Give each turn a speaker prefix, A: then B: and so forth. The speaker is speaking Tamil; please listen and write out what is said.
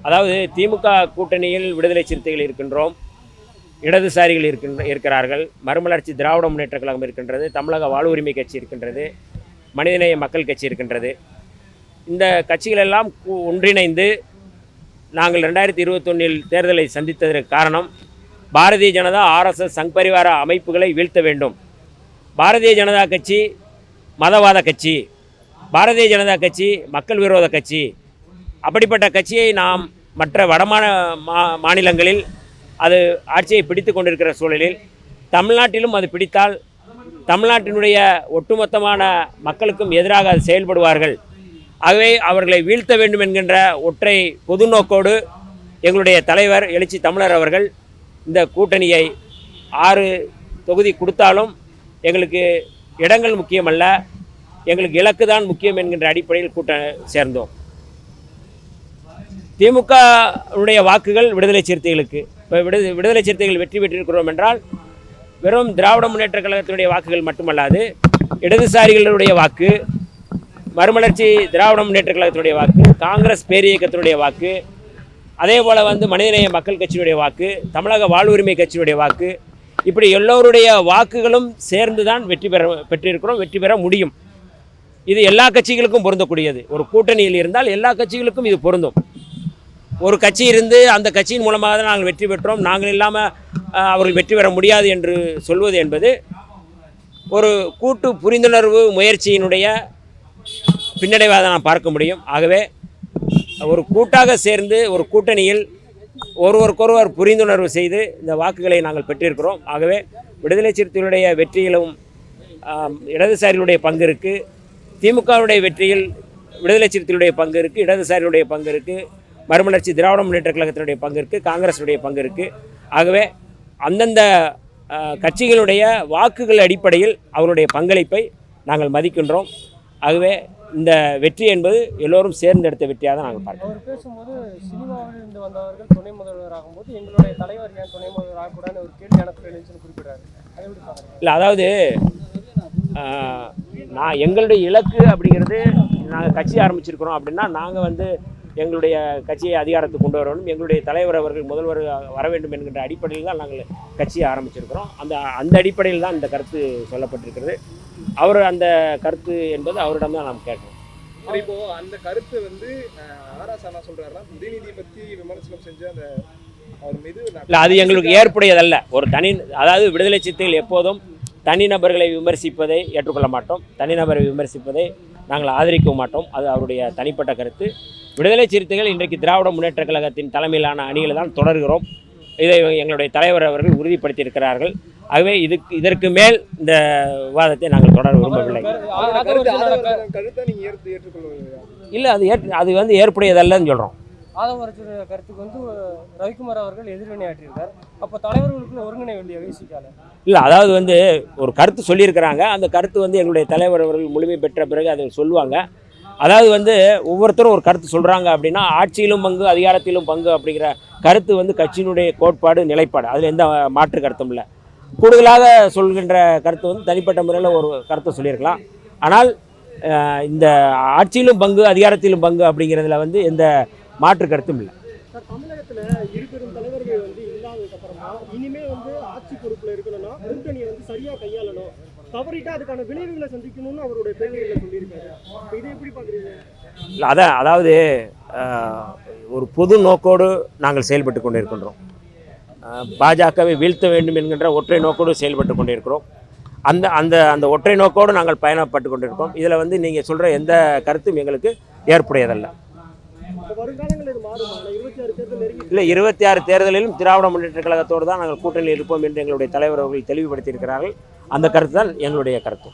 A: அதாவது திமுக கூட்டணியில் விடுதலை சிறுத்தைகள் இருக்கின்றோம், இடதுசாரிகள் இருக்கிறார்கள், மறுமலர்ச்சி திராவிட முன்னேற்ற கழகம் இருக்கின்றது, தமிழக வாழ்வுரிமை கட்சி இருக்கின்றது, மனிதநேய மக்கள் கட்சி இருக்கின்றது. இந்த கட்சிகளெல்லாம் ஒன்றிணைந்து நாங்கள் 2021 தேர்தலை சந்தித்ததற்கு காரணம் பாரதிய ஜனதா, ஆர்எஸ்எஸ், சங் பரிவார அமைப்புகளை வீழ்த்த வேண்டும். பாரதிய ஜனதா கட்சி மதவாத கட்சி, பாரதிய ஜனதா கட்சி மக்கள் விரோத கட்சி. அப்படிப்பட்ட கட்சியை நாம் மற்ற மாநிலங்களில் அது ஆட்சியை பிடித்து கொண்டிருக்கிற சூழலில் தமிழ்நாட்டிலும் அது பிடித்தால் தமிழ்நாட்டினுடைய ஒட்டுமொத்தமான மக்களுக்கும் எதிராக அது செயல்படுவார்கள். ஆகவே அவர்களை வீழ்த்த வேண்டும் என்கின்ற ஒற்றை பொது நோக்கோடு எங்களுடைய தலைவர் எழுச்சி தமிழர் அவர்கள் இந்த கூட்டணியை 6 தொகுதி கொடுத்தாலும் எங்களுக்கு இடங்கள் முக்கியமல்ல, எங்களுக்கு இலக்கு தான் முக்கியம் என்கின்ற அடிப்படையில் சேர்ந்தோம். திமுகவுடைய வாக்குகள் விடுதலை சிறுத்தைகளுக்கு. இப்போ விடுதலை சிறுத்தைகள் வெற்றி பெற்றிருக்கிறோம் என்றால் வெறும் திராவிட முன்னேற்ற கழகத்தினுடைய வாக்குகள் மட்டுமல்லாது, இடதுசாரிகளுடைய வாக்கு, மறுமலர்ச்சி திராவிட முன்னேற்ற கழகத்தினுடைய வாக்கு, காங்கிரஸ் பேரியக்கத்தினுடைய வாக்கு, அதே போல் மனிதநேய மக்கள் கட்சியினுடைய வாக்கு, தமிழக வாழ்வுரிமை கட்சியினுடைய வாக்கு, இப்படி எல்லோருடைய வாக்குகளும் சேர்ந்து தான் பெற்றிருக்கிறோம், வெற்றி பெற முடியும். இது எல்லா கட்சிகளுக்கும் பொருந்தக்கூடியது. ஒரு கூட்டணியில் இருந்தால் எல்லா கட்சிகளுக்கும் இது பொருந்தும். ஒரு கட்சி இருந்து அந்த கட்சியின் மூலமாக தான் நாங்கள் வெற்றி பெற்றோம், நாங்கள் இல்லாமல் அவர்கள் வெற்றி பெற முடியாது என்று சொல்வது என்பது ஒரு கூட்டு புரிந்துணர்வு முயற்சியினுடைய பின்னடைவாக நாம் பார்க்க முடியும். ஆகவே ஒரு கூட்டாக சேர்ந்து ஒரு கூட்டணியில் ஒருவருக்கொருவர் புரிந்துணர்வு செய்து இந்த வாக்குகளை நாங்கள் பெற்றிருக்கிறோம். ஆகவே விடுதலை சிறுத்தைகளுடைய வெற்றியிலும் இடதுசாரிகளுடைய பங்கு இருக்குது, திமுகவுடைய வெற்றியில் விடுதலை சிறுத்தைகளுடைய பங்கு இருக்குது, இடதுசாரிகளுடைய பங்கு இருக்குது, மறுமலர்ச்சி திராவிட முன்னேற்ற கழகத்தினுடைய பங்கு இருக்குது, காங்கிரஸுடைய பங்கு இருக்குது. ஆகவே அந்தந்த கட்சிகளுடைய வாக்குகள் அடிப்படையில் அவருடைய பங்களிப்பை நாங்கள் மதிக்கின்றோம். ஆகவே இந்த வெற்றி என்பது எல்லோரும் சேர்ந்தெடுத்த வெற்றியாக தான் நாங்கள் பார்க்கிறோம்.
B: அவர் பேசும்போது சினிமாவில் இருந்து வந்தவர்கள் துணை முதல்வர் ஆகும்போது எங்களுடைய தலைவர் ஏன் துணை முதல்வர் ஆகக்கூடாதுன்னு ஒரு கேள்வி எனக்கு எழுந்துன்னு குறிப்பிடுறாரு.
A: இல்லை, அதாவது எங்களுடைய இலக்கு அப்படிங்கிறது, நாங்கள் கட்சி ஆரம்பிச்சிருக்கிறோம் அப்படின்னா நாங்கள் எங்களுடைய கட்சியை அதிகாரத்துக்கு கொண்டு வரணும், எங்களுடைய தலைவர் அவர்கள் முதல்வர் வர வேண்டும் என்கின்ற அடிப்படையில் தான் நாங்கள் கட்சியை ஆரம்பிச்சிருக்கிறோம். அந்த அடிப்படையில் தான் இந்த கருத்து சொல்லப்பட்டிருக்கிறது. அவர் அந்த கருத்து என்பது அவரிடம் தான் நாம் கேட்கணும்.
C: இப்போ அந்த கருத்து ஆராசா என்ன சொல்றாருன்னா, உதயநிதி பற்றி விமர்சனம் செஞ்சு அந்த அவர் மீது இல்லை, அது
A: எங்களுக்கு ஏற்புடையதல்ல. அதாவது விடுதலை சிறுத்தைகள் எப்போதும் தனிநபர்களை விமர்சிப்பதை ஏற்றுக்கொள்ள மாட்டோம், தனிநபரை விமர்சிப்பதை நாங்கள் ஆதரிக்க மாட்டோம். அது அவருடைய தனிப்பட்ட கருத்து. விடுதலை சிறுத்தைகள் இன்றைக்கு திராவிட முன்னேற்ற கழகத்தின் தலைமையிலான அணிகளை தான் தொடர்கிறோம். இதை எங்களுடைய தலைவர் அவர்கள் உறுதிப்படுத்தியிருக்கிறார்கள். ஆகவே இதற்கு மேல் இந்த விவாதத்தை நாங்கள் தொடர விரும்பவில்லை. இல்லை, அது ஏற்புடையதல்லன்னு சொல்கிறோம்.
B: ஆதவரச்சோட கருத்துக்கு ரவிக்குமார் அவர்கள் எதிர்வினையாற்றியிருக்கார். அப்போ தலைவர்களுக்கு ஒருங்கிணை வேண்டிய வீசிக்கால
A: இல்லை, அதாவது ஒரு கருத்து சொல்லியிருக்கிறாங்க. அந்த கருத்து எங்களுடைய தலைவர் அவர்கள் முழுமை பெற்ற பிறகு அதை சொல்லுவாங்க. அதாவது ஒவ்வொருத்தரும் ஒரு கருத்து சொல்கிறாங்க அப்படின்னா ஆட்சியிலும் பங்கு அதிகாரத்திலும் பங்கு அப்படிங்கிற கருத்து கட்சியினுடைய கோட்பாடு நிலைப்பாடு, அதில் எந்த மாற்று கருத்தும் இல்லை. கூடுதலாக சொல்கின்ற கருத்து தனிப்பட்ட முறையில் ஒரு கருத்தை சொல்லியிருக்கலாம். ஆனால் இந்த ஆட்சியிலும் பங்கு அதிகாரத்திலும் பங்கு அப்படிங்கிறதுல எந்த மாற்று கருத்தும் இல்லை.
B: தமிழகத்தில் இருபெரும் தலைவர்கள் இல்லாததுக்கு அப்புறமா இனிமேல் ஆட்சி பொறுப்பில் இருக்கணும்னா கூட்டணியை சரியாக கையாளணும், தவறிட்டு அதுக்கான விளைவுகளை சந்திக்கணும்னு அவருடைய பேட்டிகளில் சொல்லியிருக்காரு. இதை எப்படி பார்க்குறீங்க?
A: இல்லை, அதாவது ஒரு பொது நோக்கோடு நாங்கள் செயல்பட்டு கொண்டிருக்கின்றோம். பாஜகவை வீழ்த்த வேண்டும் என்கின்ற ஒற்றை நோக்கோடு செயல்பட்டு கொண்டிருக்கிறோம். அந்த ஒற்றை நோக்கோடு நாங்கள் பயணப்பட்டு கொண்டிருக்கோம். இதில் நீங்கள் சொல்கிற எந்த கருத்தும் எங்களுக்கு ஏற்புடையதல்ல. இல்லை, 26 தேர்தலிலும் திராவிட முன்னேற்ற கழகத்தோடு தான் நாங்கள் கூட்டணியில் இருப்போம் என்று எங்களுடைய தலைவர் அவர்கள் தெளிவுபடுத்தியிருக்கிறார்கள். அந்த கருத்து தான் எங்களுடைய கருத்து.